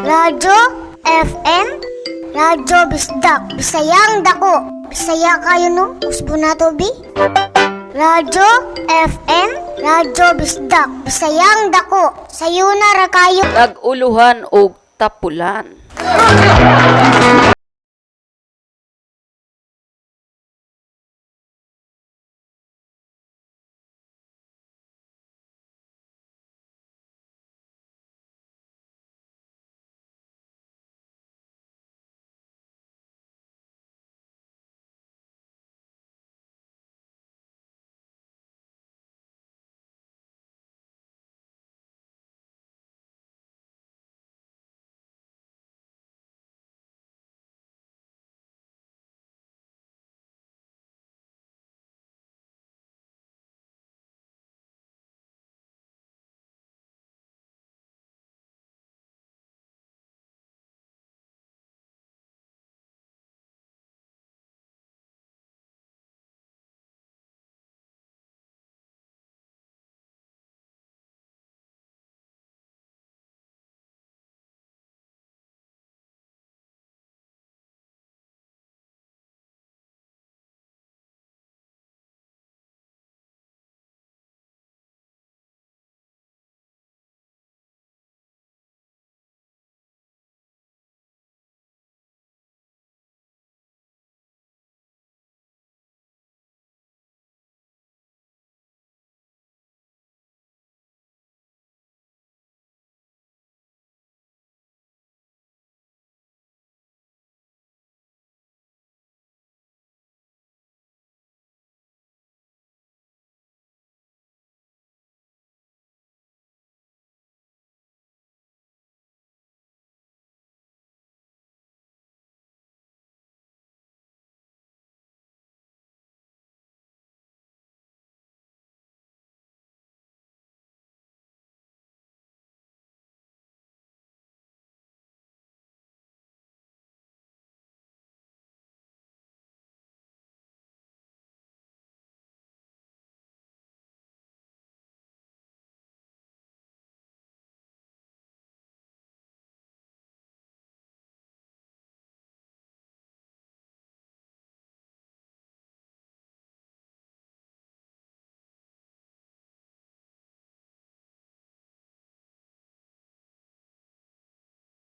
Radyo FM, Radyo Bisdak, Bisayang Dako. Bisaya kayo no, usbo na to bi. Radyo FM, Radyo Bisdak, Bisayang Dako. Sayo na ra kayo. Naguluhan og tapulan.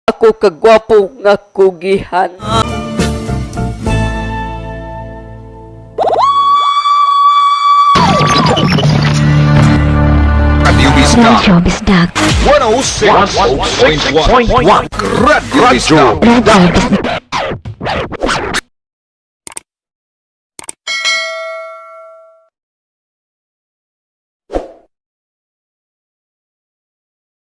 Ako kagwapo nga kugihan. Radyo Bisdak. 106.1 Radyo Bisdak.